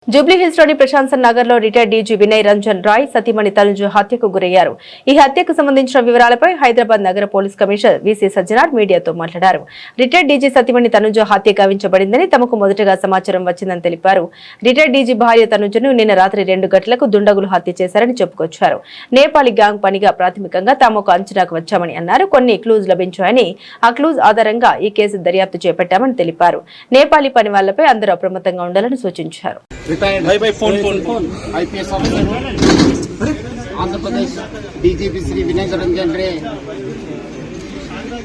జూబ్లీహిల్స్లోని ప్రశాంత్ నగర్లో retired DG Vinay Ranjan Roy సతీమణి తనుజు హత్యకు గురయ్యారు. ఈ హత్యకు సంబంధించిన వివరాలపై హైదరాబాద్ నగర పోలీస్ కమిషనర్ వీసీ సజ్జనార్ మీడియాతో మాట్లాడారు. రిటైర్డ్ డీజీ సతీమణి తనుజు హత్య గావించబడిందని తమకు మొదటగా సమాచారం వచ్చిందని తెలిపారు. రిటైర్డ్ డీజీ భార్య తనుజను నిన్న రాత్రి 2 గంటలకు దుండగులు హత్య చేశారని చెప్పుకొచ్చారు. నేపాలీ గ్యాంగ్ పనిగా ప్రాథమికంగా తాము ఒక అంచనాకు వచ్చామని అన్నారు. కొన్ని క్లూజ్ లభించాయని ఆ క్లూజ్ ఆధారంగా ఈ కేసు దర్యాప్తు చేపట్టామని తెలిపారు. నేపాలీ పని వాళ్లపై అందరూ అప్రమత్తంగా ఉండాలని సూచించారు. Retired IPS officer Andhra Pradesh DGP Shri विनय रंजन रे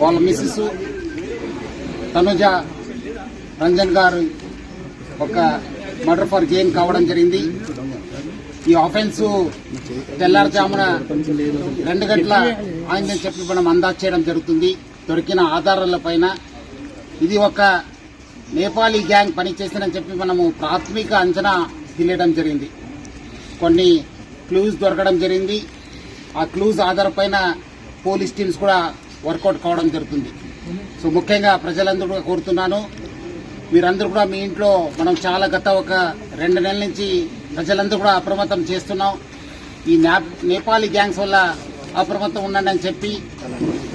వాళ్ళ మిస్సెస్ తనుజ రంజన్ గారు ఒక మర్డర్ ఫర్ గెయిన్ కావడం జరిగింది. ఈ ఆఫెన్స్ తెల్లారుజామున 2 గంటల ఆయిందని చెప్పి మనం అందాజు చేయడం జరుగుతుంది. దొరికిన ఆధారాల పైన ఇది ఒక నేపాలీ గ్యాంగ్ పనిచేసిందని చెప్పి మనము ప్రాథమిక అంచనా తెలియడం జరిగింది. కొన్ని క్లూస్ దొరకడం జరిగింది. ఆ క్లూస్ ఆధారపైన పోలీస్ టీమ్స్ కూడా వర్కౌట్ కావడం జరుగుతుంది. సో ముఖ్యంగా ప్రజలందరూ కూడా కోరుతున్నాను, మీరందరూ కూడా మీ ఇంట్లో మనం చాలా గత ఒక 2 నెలల నుంచి ప్రజలందరూ కూడా అప్రమత్తం చేస్తున్నాం. ఈ నేపాలీ గ్యాంగ్స్ వల్ల అప్రమత్తం ఉండండి అని చెప్పి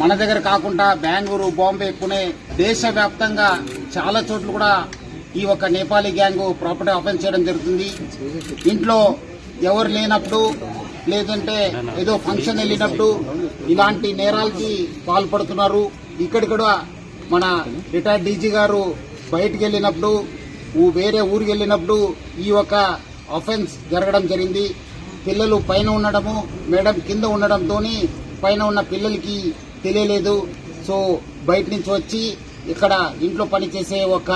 మన దగ్గర కాకుండా బెంగళూరు, బాంబే, పుణె దేశవ్యాప్తంగా చాలా చోట్ల కూడా ఈ ఒక నేపాలీ గ్యాంగ్ ప్రాపర్టీ ఆఫెన్స్ చేయడం జరుగుతుంది. ఇంట్లో ఎవరు లేనప్పుడు లేదంటే ఏదో ఫంక్షన్ వెళ్ళినప్పుడు ఇలాంటి నేరాలకి పాల్పడుతున్నారు. ఇక్కడ మన రిటైర్డ్ డీజీ గారు బయటికి వెళ్ళినప్పుడు వేరే ఊరికి వెళ్ళినప్పుడు ఈ ఒక ఆఫెన్స్ జరగడం జరిగింది. పిల్లలు పైన ఉండడము, మేడం కింద ఉండడంతో పైన ఉన్న పిల్లలకి తెలియలేదు. సో బయట నుంచి వచ్చి ఇక్కడ ఇంట్లో పనిచేసే ఒక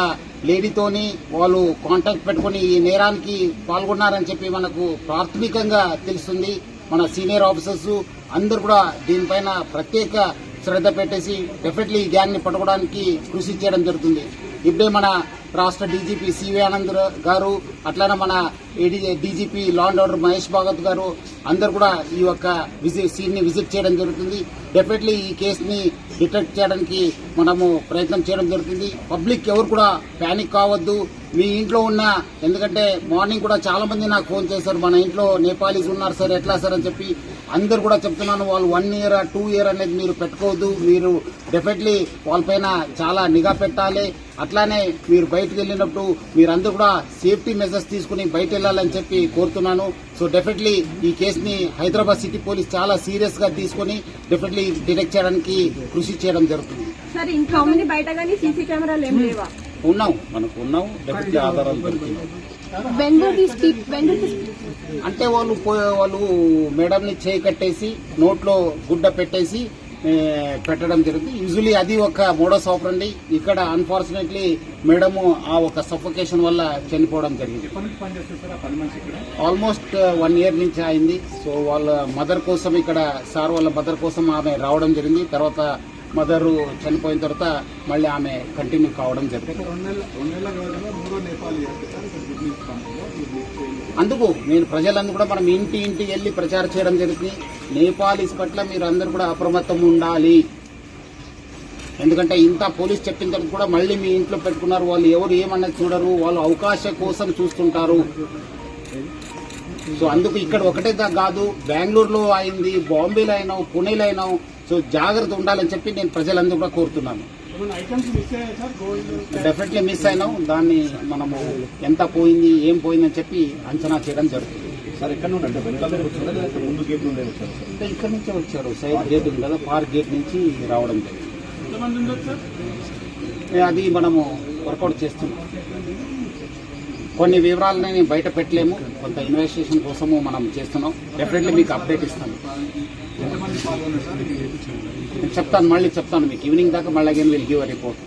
లేడీతోని వాళ్ళు కాంటాక్ట్ పెట్టుకుని ఈ నేరానికి పాల్గొన్నారని చెప్పి మనకు ప్రాథమికంగా తెలుస్తుంది. మన సీనియర్ ఆఫీసర్స్ అందరూ కూడా దీనిపైన ప్రత్యేక శ్రద్ధ పెట్టేసి డెఫినెట్లీ ఈ గ్యాంగ్ ని పట్టుకోవడానికి కృషి చేయడం జరుగుతుంది. ఇప్పుడే మన రాష్ట్ర డీజీపీ సివి ఆనంద్ గారు, అట్లానే మన DGP law and order Mahesh Bhagwat గారు అందరు కూడా ఈ యొక్క సీన్ ని విజిట్ చేయడం జరుగుతుంది. డెఫినెట్లీ ఈ కేసుని డిటెక్ట్ చేయడానికి మనము ప్రయత్నం చేయడం జరుగుతుంది. పబ్లిక్ ఎవరు కూడా ప్యానిక్ కావద్దు. మీ ఇంట్లో ఉన్న, ఎందుకంటే మార్నింగ్ కూడా చాలా మంది నాకు ఫోన్ చేశారు, మన ఇంట్లో నేపాలీస్ ఉన్నారు సార్, ఎట్లా సార్ అని చెప్పి. అందరు కూడా చెప్తున్నాను, వాళ్ళు 1 ఇయర్ 2 ఇయర్ అనేది మీరు పెట్టుకోవద్దు. మీరు డెఫినెట్లీ వాళ్ళపైన చాలా నిఘా పెట్టాలి. అట్లానే మీరు బయటకు వెళ్ళినప్పుడు మీరందరూ కూడా సేఫ్టీ మెజర్స్ తీసుకుని బయట వెళ్ళాలని చెప్పి కోరుతున్నాను. సో డెఫినెట్లీ ఈ కేసుని హైదరాబాద్ సిటీ పోలీస్ చాలా సీరియస్ గా తీసుకుని డెఫినెట్లీ డిటెక్ట్ చేయడానికి కృషి చేయడం జరుగుతుంది. సార్ ఇంట్లో బయట కానీ సీసీ కెమెరాలు ఏం లేవా? మనకు ఉన్నాం. డెఫినెట్లీ ఆధారాలు దొరికినాయి. అంటే వాళ్ళు మేడం ని చేయి కట్టేసి నోట్లో గుడ్డ పెట్టేసి పెట్టడం జరిగింది. యూజువలీ అది ఒక మోడస్ ఆపరండి. ఇక్కడ అన్ఫార్చునేట్లీ మేడము ఆ ఒక సఫోకేషన్ వల్ల చనిపోవడం జరిగింది. ఆల్మోస్ట్ 1 ఇయర్ నుంచి అయింది. సో వాళ్ళ మదర్ కోసం ఇక్కడ సార్ వాళ్ళ మదర్ కోసం ఆమె రావడం జరిగింది. తర్వాత మదర్ చనిపోయిన తర్వాత మళ్ళీ ఆమె కంటిన్యూ కావడం జరిగింది. అందుకు నేను ప్రజలందరూ కూడా మనం ఇంటికి వెళ్లి ప్రచారం చేయడం జరుగుతుంది. నేపాలీస్ పట్ల మీరు అందరూ కూడా అప్రమత్తం ఉండాలి. ఎందుకంటే ఇంత పోలీస్ చెప్పిన తర్వాత కూడా మళ్ళీ మీ ఇంట్లో పెట్టుకున్నారు. వాళ్ళు ఎవరు ఏమన్నది చూడరు, వాళ్ళు అవకాశం కోసం చూస్తుంటారు. సో అందుకు ఇక్కడ ఒకటే కాదు, బెంగళూరులో అయింది, బాంబేలో అయినావు, పుణేలో అయినావు. సో జాగ్రత్త ఉండాలని చెప్పి నేను ప్రజలందరూ కూడా కోరుతున్నాను. డెఫినెట్లీ మిస్ అయినాం. దాన్ని మనము ఎంత పోయింది, ఏం పోయిందని చెప్పి అంచనా చేయడం జరుగుతుంది. ఇక్కడ నుంచే వచ్చారు. సైడ్ గేట్ ఉంది కదా, పార్క్ గేట్ నుంచి రావడం జరిగింది. అది మనము వర్కౌట్ చేస్తున్నాం. కొన్ని వివరాలని బయట పెట్టలేము, కొంత ఇన్వెస్టిగేషన్ కోసము మనం చేస్తున్నాం. డెఫినెట్లీ మీకు అప్డేట్ ఇస్తాను. చెప్తాను, మళ్ళీ చెప్తాను మీకు. ఈవినింగ్ దాకా మళ్ళీ again will give a report.